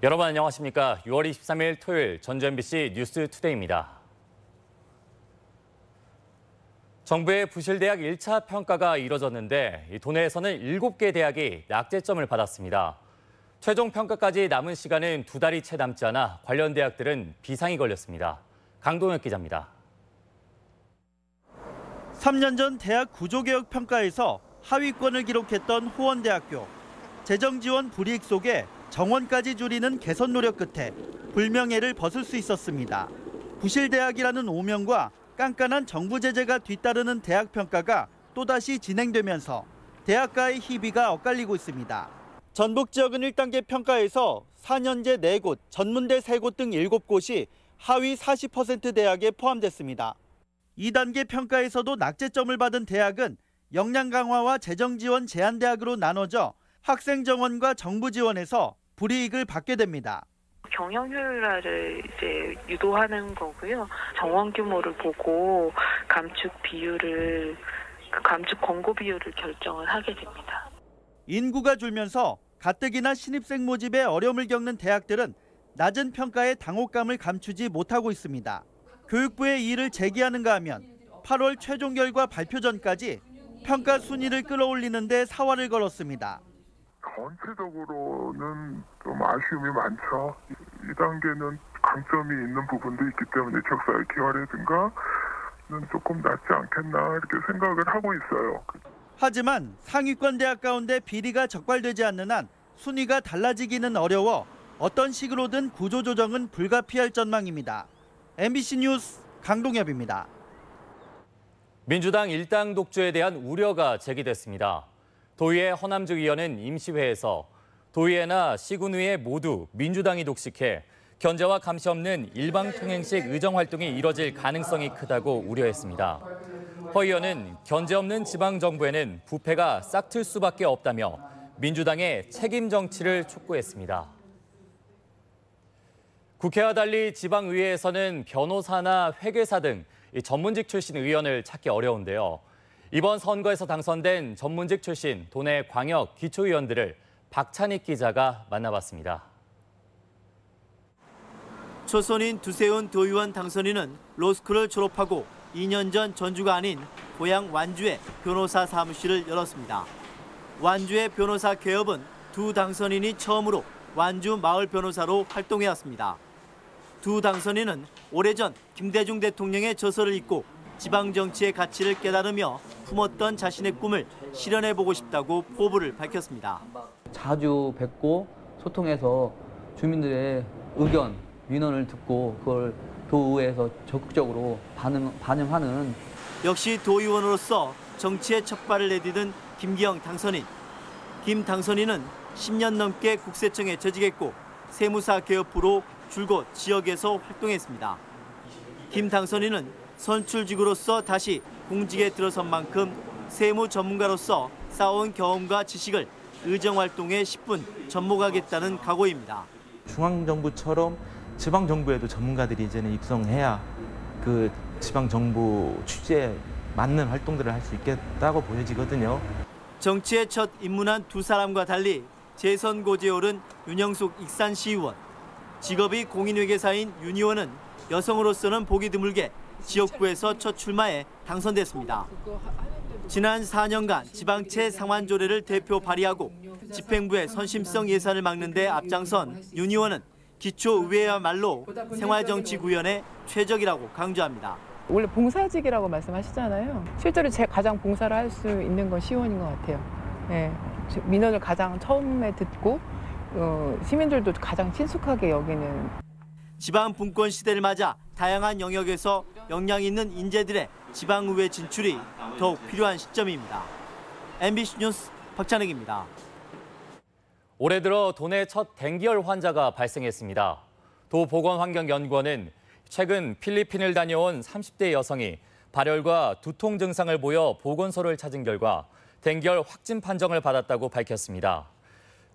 여러분 안녕하십니까? 6월 23일 토요일 전주 MBC 뉴스 투데이입니다. 정부의 부실대학 1차 평가가 이뤄졌는데 도내에서는 7개 대학이 낙제점을 받았습니다. 최종 평가까지 남은 시간은 2달이 채 남지 않아 관련 대학들은 비상이 걸렸습니다. 강동혁 기자입니다. 3년 전 대학 구조개혁 평가에서 하위권을 기록했던 호원대학교. 재정지원 불이익 속에 정원까지 줄이는 개선 노력 끝에 불명예를 벗을 수 있었습니다. 부실대학이라는 오명과 깐깐한 정부 제재가 뒤따르는 대학 평가가 또다시 진행되면서 대학가의 희비가 엇갈리고 있습니다. 전북 지역은 1단계 평가에서 4년제 4곳, 전문대 3곳 등 7곳이 하위 40% 대학에 포함됐습니다. 2단계 평가에서도 낙제점을 받은 대학은 역량 강화와 재정 지원 제한 대학으로 나눠져 학생 정원과 정부 지원에서 불이익을 받게 됩니다. 경영 효율화를 유도하는 거고요. 정원 규모를 보고 감축 권고 비율을 결정을 하게 됩니다. 인구가 줄면서 가뜩이나 신입생 모집에 어려움을 겪는 대학들은 낮은 평가의 당혹감을 감추지 못하고 있습니다. 교육부에 이를 제기하는가 하면 8월 최종 결과 발표 전까지 평가 순위를 끌어올리는 데 사활을 걸었습니다. 전체적으로는 좀 아쉬움이 많죠. 2단계는 강점이 있는 부분도 있기 때문에 지역사회 기여라든가는 조금 낫지 않겠나 이렇게 생각을 하고 있어요. 하지만 상위권 대학 가운데 비리가 적발되지 않는 한 순위가 달라지기는 어려워 어떤 식으로든 구조조정은 불가피할 전망입니다. MBC 뉴스 강동엽입니다. 민주당 일당 독주에 대한 우려가 제기됐습니다. 도의회 허남주 의원은 임시회에서 도의회나 시군의회 모두 민주당이 독식해 견제와 감시 없는 일방통행식 의정활동이 이뤄질 가능성이 크다고 우려했습니다. 허 의원은 견제 없는 지방정부에는 부패가 싹틀 수밖에 없다며 민주당의 책임 정치를 촉구했습니다. 국회와 달리 지방의회에서는 변호사나 회계사 등 전문직 출신 의원을 찾기 어려운데요. 이번 선거에서 당선된 전문직 출신 도내 광역 기초의원들을 박찬익 기자가 만나봤습니다. 초선인 두세훈 도의원 당선인은 로스쿨을 졸업하고 2년 전 전주가 아닌 고향 완주에 변호사 사무실을 열었습니다. 완주의 변호사 개업은 두 당선인이 처음으로 완주 마을 변호사로 활동해왔습니다. 두 당선인은 오래전 김대중 대통령의 저서를 읽고 지방정치의 가치를 깨달으며 품었던 자신의 꿈을 실현해보고 싶다고 포부를 밝혔습니다. 자주 뵙고 소통해서 주민들의 의견, 민원을 듣고 그걸 도의회에서 적극적으로 반영하는 역시 도의원으로서 정치의 첫 발을 내디딘 김기영 당선인. 김 당선인은 10년 넘게 국세청에 재직했고 세무사 개업 후로 줄곧 지역에서 활동했습니다. 김 당선인은 선출직으로서 다시 공직에 들어선 만큼 세무 전문가로서 쌓아온 경험과 지식을 의정활동에 10분 접목하겠다는 각오입니다. 중앙정부처럼 지방정부에도 전문가들이 이제는 육성해야 그 지방정부 취지에 맞는 활동들을 할 수 있겠다고 보여지거든요. 정치에 첫 입문한 두 사람과 달리 재선고지에 오른 윤영숙 익산시의원. 직업이 공인회계사인 윤 의원은 여성으로서는 보기 드물게 지역구에서 첫 출마해 당선됐습니다. 지난 4년간 지방채 상환조례를 대표 발의하고 집행부의 선심성 예산을 막는 데 앞장선 윤 의원은 기초의회야말로 생활정치 구현의 최적이라고 강조합니다. 원래 봉사직이라고 말씀하시잖아요. 실제로 가장 봉사를 할 수 있는 건 시의원인 것 같아요. 네. 민원을 가장 처음에 듣고 시민들도 가장 친숙하게 여기는. 지방 분권 시대를 맞아 다양한 영역에서 역량 있는 인재들의 지방의회 진출이 더욱 필요한 시점입니다. MBC 뉴스 박찬익입니다. 올해 들어 도내 첫 댕기열 환자가 발생했습니다. 도보건환경연구원은 최근 필리핀을 다녀온 30대 여성이 발열과 두통 증상을 보여 보건소를 찾은 결과 댕기열 확진 판정을 받았다고 밝혔습니다.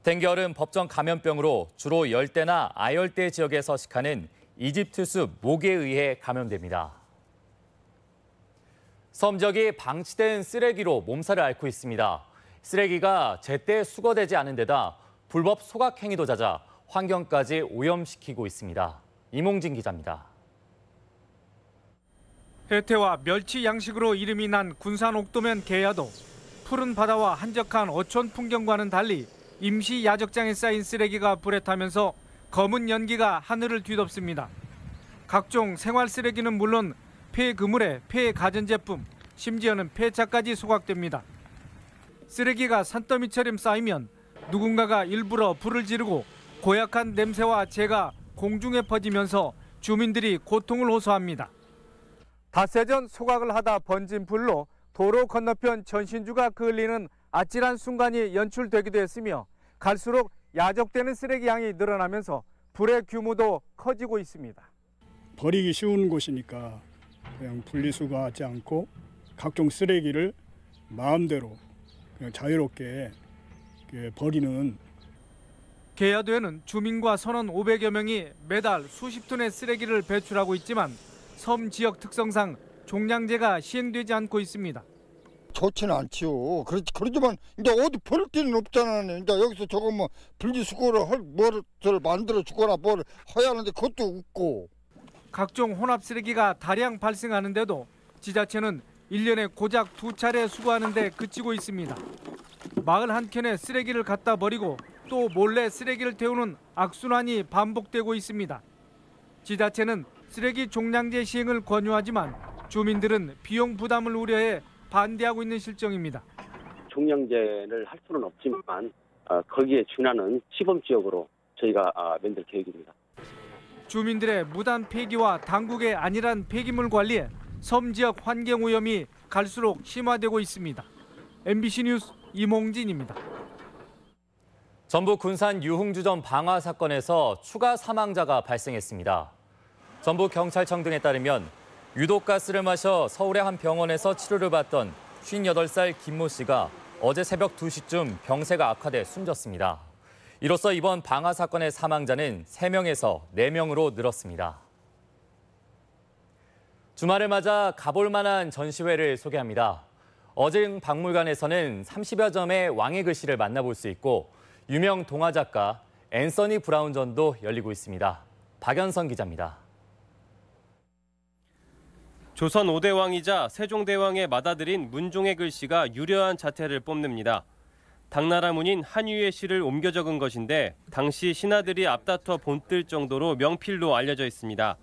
댕기열은 법정 감염병으로 주로 열대나 아열대 지역에 서식하는 이집트숲 모기에 의해 감염됩니다. 섬적이 방치된 쓰레기로 몸살을 앓고 있습니다. 쓰레기가 제때 수거되지 않은 데다 불법 소각 행위도 잦아 환경까지 오염시키고 있습니다. 이몽진 기자입니다. 해태와 멸치 양식으로 이름이 난 군산 옥도면 계야도 푸른 바다와 한적한 어촌 풍경과는 달리 임시 야적장에 쌓인 쓰레기가 불에 타면서 검은 연기가 하늘을 뒤덮습니다. 각종 생활 쓰레기는 물론 폐 그물에 폐 가전제품, 심지어는 폐차까지 소각됩니다. 쓰레기가 산더미처럼 쌓이면 누군가가 일부러 불을 지르고 고약한 냄새와 재가 공중에 퍼지면서 주민들이 고통을 호소합니다. 닷새 전 소각을 하다 번진 불로 도로 건너편 전신주가 그을리는 아찔한 순간이 연출되기도 했으며 갈수록 야적되는 쓰레기 양이 늘어나면서 불의 규모도 커지고 있습니다. 버리기 쉬운 곳이니까 그냥 분리수거하지 않고 각종 쓰레기를 마음대로 그냥 자유롭게 버리는. 계야도에는 주민과 선원 500여 명이 매달 수십 톤의 쓰레기를 배출하고 있지만 섬 지역 특성상 종량제가 시행되지 않고 있습니다. 좋지는 않지요. 그렇지만 이제 어디 버릴 데는 없잖아요. 이제 여기서 저거 뭐 분리수거를 할 뭐를 만들어 주거나 뭘 해야 하는데 그것도 없고. 각종 혼합 쓰레기가 다량 발생하는데도 지자체는 1년에 고작 2차례 수거하는 데 그치고 있습니다. 마을 한켠에 쓰레기를 갖다 버리고 또 몰래 쓰레기를 태우는 악순환이 반복되고 있습니다. 지자체는 쓰레기 종량제 시행을 권유하지만 주민들은 비용 부담을 우려해 반대하고 있는 실정입니다. 종량제를 할 수는 없지만 거기에 준하는 시범지역으로 저희가 만들 계획입니다. 주민들의 무단 폐기와 당국의 안일한 폐기물 관리에 섬 지역 환경 오염이 갈수록 심화되고 있습니다. MBC 뉴스 이몽진입니다. 전북 군산 유흥주점 방화 사건에서 추가 사망자가 발생했습니다. 전북경찰청 등에 따르면 유독가스를 마셔 서울의 한 병원에서 치료를 받던 58살 김모 씨가 어제 새벽 2시쯤 병세가 악화돼 숨졌습니다. 이로써 이번 방화 사건의 사망자는 3명에서 4명으로 늘었습니다. 주말을 맞아 가볼 만한 전시회를 소개합니다. 어증 박물관에서는 30여 점의 왕의 글씨를 만나볼 수 있고 유명 동화작가 앤서니 브라운 전도 열리고 있습니다. 박연선 기자입니다. 조선 5대 왕이자 세종대왕의 맏아들인 문종의 글씨가 유려한 자태를 뽐냅니다. 당나라 문인 한유의 시를 옮겨 적은 것인데 당시 신하들이 앞다퉈 본뜰 정도로 명필로 알려져 있습니다.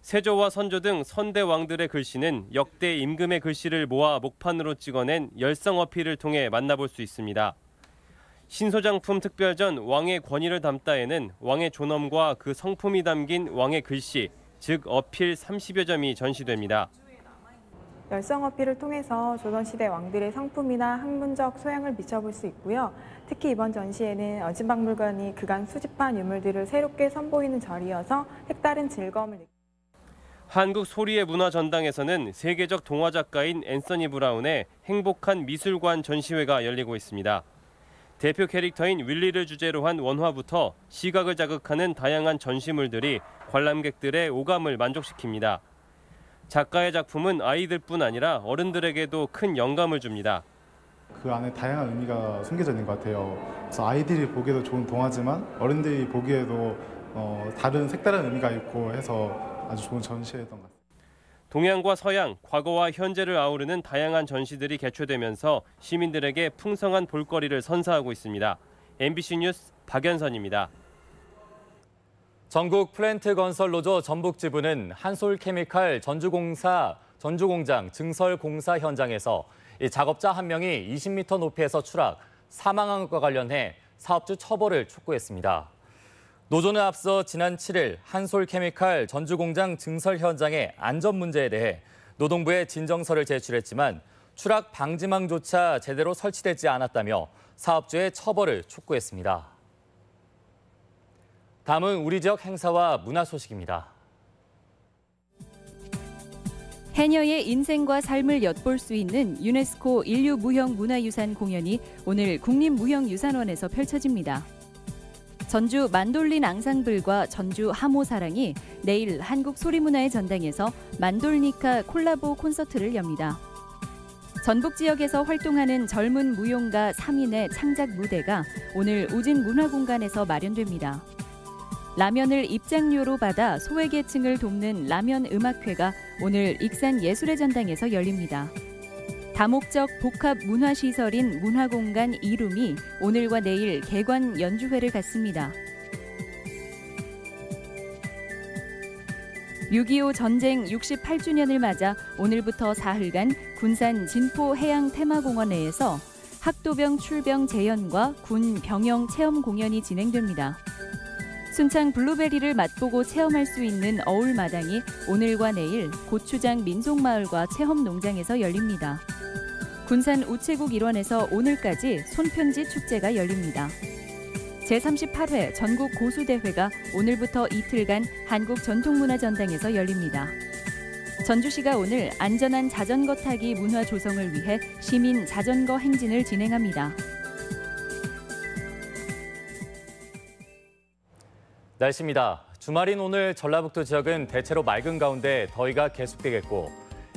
세조와 선조 등 선대 왕들의 글씨는 역대 임금의 글씨를 모아 목판으로 찍어낸 열성 어필을 통해 만나볼 수 있습니다. 신소장품 특별전 왕의 권위를 담다에는 왕의 존엄과 그 성품이 담긴 왕의 글씨, 즉 어필 30여 점이 전시됩니다. 열성 어필을 통해서 조선시대 왕들의 성품이나 학문적 소양을 비춰볼 수 있고요. 특히 이번 전시회는 어진박물관이 그간 수집한 유물들을 새롭게 선보이는 절이어서 색다른 즐거움을 느낍니다. 한국 소리의 문화전당에서는 세계적 동화작가인 앤서니 브라운의 행복한 미술관 전시회가 열리고 있습니다. 대표 캐릭터인 윌리를 주제로 한 원화부터 시각을 자극하는 다양한 전시물들이 관람객들의 오감을 만족시킵니다. 작가의 작품은 아이들뿐 아니라 어른들에게도 큰 영감을 줍니다. 그 안에 다양한 의미가 숨겨져 있는 것 같아요. 그래서 아이들이 보기에도 좋은 동화지만 어른들이 보기에도 다른 색다른 의미가 있고 해서 아주 좋은 전시회였던 것 같습니다. 동양과 서양, 과거와 현재를 아우르는 다양한 전시들이 개최되면서 시민들에게 풍성한 볼거리를 선사하고 있습니다. MBC 뉴스 박연선입니다. 전국 플랜트 건설 노조 전북지부는 한솔케미칼 전주공장 증설 공사 현장에서 작업자 한 명이 20m 높이에서 추락, 사망한 것과 관련해 사업주 처벌을 촉구했습니다. 노조는 앞서 지난 7일 한솔케미칼 전주공장 증설 현장의 안전 문제에 대해 노동부에 진정서를 제출했지만 추락 방지망조차 제대로 설치되지 않았다며 사업주의 처벌을 촉구했습니다. 다음은 우리 지역 행사와 문화 소식입니다. 해녀의 인생과 삶을 엿볼 수 있는 유네스코 인류무형문화유산 공연이 오늘 국립무형유산원에서 펼쳐집니다. 전주 만돌린 앙상블과 전주 하모사랑이 내일 한국소리문화의 전당에서 만돌니카 콜라보 콘서트를 엽니다. 전북 지역에서 활동하는 젊은 무용가 3인의 창작 무대가 오늘 우진문화공간에서 마련됩니다. 라면을 입장료로 받아 소외계층을 돕는 라면 음악회가 오늘 익산 예술의 전당에서 열립니다. 다목적 복합 문화시설인 문화공간 이룸이 오늘과 내일 개관 연주회를 갖습니다. 6.25 전쟁 68주년을 맞아 오늘부터 사흘간 군산 진포 해양 테마공원 내에서 학도병 출병 재연과 군 병영 체험 공연이 진행됩니다. 순창 블루베리를 맛보고 체험할 수 있는 어울마당이 오늘과 내일 고추장 민속마을과 체험농장에서 열립니다. 군산 우체국 일원에서 오늘까지 손편지 축제가 열립니다. 제38회 전국 고수대회가 오늘부터 이틀간 한국전통문화전당에서 열립니다. 전주시가 오늘 안전한 자전거 타기 문화 조성을 위해 시민 자전거 행진을 진행합니다. 날씨입니다. 주말인 오늘 전라북도 지역은 대체로 맑은 가운데 더위가 계속되겠고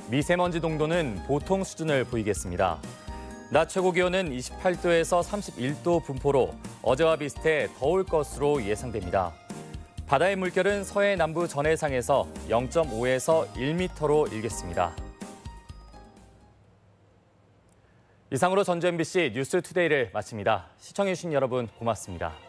미세먼지 농도는 보통 수준을 보이겠습니다. 낮 최고 기온은 28도에서 31도 분포로 어제와 비슷해 더울 것으로 예상됩니다. 바다의 물결은 서해 남부 전해상에서 0.5에서 1m로 일겠습니다. 이상으로 전주 MBC 뉴스투데이를 마칩니다. 시청해주신 여러분 고맙습니다.